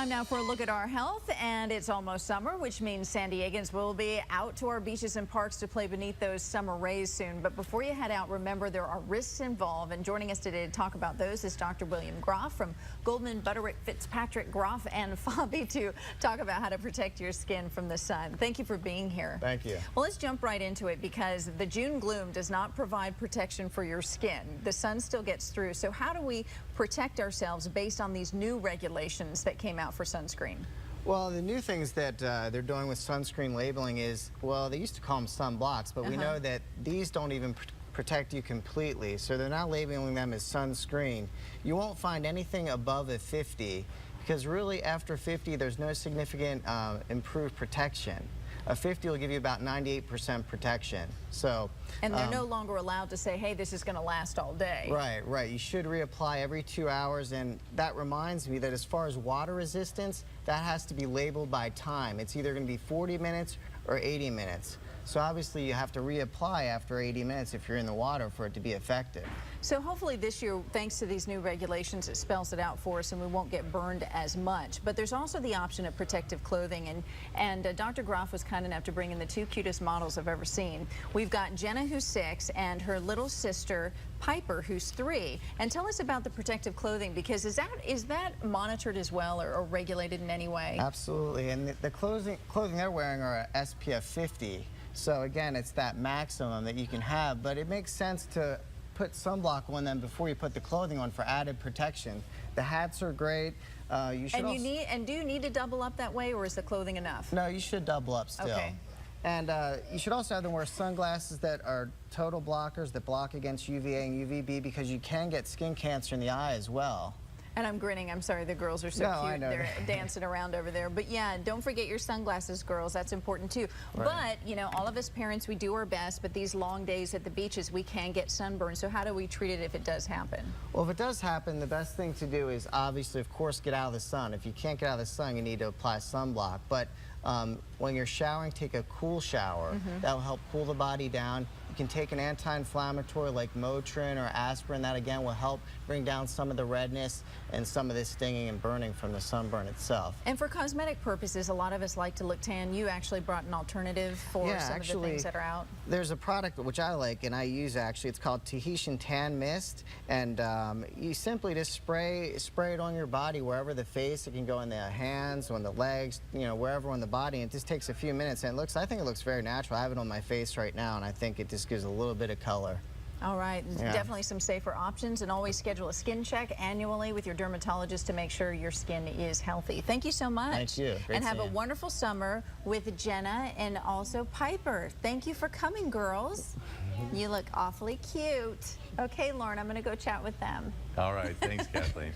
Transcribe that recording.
Time now for a look at our health, and it's almost summer, which means San Diegans will be out to our beaches and parks to play beneath those summer rays soon. But before you head out, remember there are risks involved, and joining us today to talk about those is Dr. William Groff from Goldman Butterick Fitzpatrick Groff and Fabi to talk about how to protect your skin from the sun. Thank you for being here. Thank you. Well, let's jump right into it because the June gloom does not provide protection for your skin. The sun still gets through. So how do we protect ourselves based on these new regulations that came out for sunscreen? Well, the new things that they're doing with sunscreen labeling is, well, they used to call them sunblocks, but we know that these don't even protect you completely. So they're now labeling them as sunscreen. You won't find anything above a 50 because really after 50 there's no significant improved protection. A 50 will give you about 98% protection. So, and they're no longer allowed to say, hey, this is going to last all day. Right. You should reapply every 2 hours, and that reminds me that as far as water resistance, that has to be labeled by time. It's either going to be 40 minutes or 80 minutes. So obviously you have to reapply after 80 minutes if you're in the water for it to be effective. So hopefully this year, thanks to these new regulations, it spells it out for us and we won't get burned as much. But there's also the option of protective clothing, and Dr. Groff was kind enough to bring in the two cutest models I've ever seen. We've got Jenna, who's 6, and her little sister, Piper, who's 3. And tell us about the protective clothing, because is that monitored as well or regulated in any way? Absolutely, and the clothing they're wearing are a SPF 50. So again, it's that maximum that you can have, but it makes sense to put sunblock on them before you put the clothing on for added protection. The hats are great. You should do you need to double up that way, or is the clothing enough? No, you should double up still. Okay. And you should also have them wear sunglasses that are total blockers that block against UVA and UVB, because you can get skin cancer in the eye as well. And I'm grinning. I'm sorry, the girls are so cute. They're dancing around over there. But yeah, don't forget your sunglasses, girls. That's important too. Right. But, you know, all of us parents, we do our best, but these long days at the beaches, we can get sunburned. So how do we treat it if it does happen? Well, if it does happen, the best thing to do is obviously, of course, get out of the sun. If you can't get out of the sun, you need to apply sunblock. But when you're showering, take a cool shower. That will help cool the body down. You can take an anti-inflammatory like Motrin or aspirin. That again will help bring down some of the redness and some of the stinging and burning from the sunburn itself. And for cosmetic purposes, a lot of us like to look tan. You actually brought an alternative for some of the things that are out. There's a product which I like and I use actually. It's called Tahitian Tan Mist, and you simply just spray it on your body, wherever the face. It can go in the hands, on the legs, you know, wherever on the body. And it just takes a few minutes, and I think it looks very natural. I have it on my face right now, and I think it just gives a little bit of color. All right, definitely some safer options, and always schedule a skin check annually with your dermatologist to make sure your skin is healthy. Thank you so much. Thank you. Great, and have a wonderful summer with Jenna and also Piper. Thank you for coming, girls. You look awfully cute. Okay, Lauren, I'm going to go chat with them. All right, thanks, Kathleen.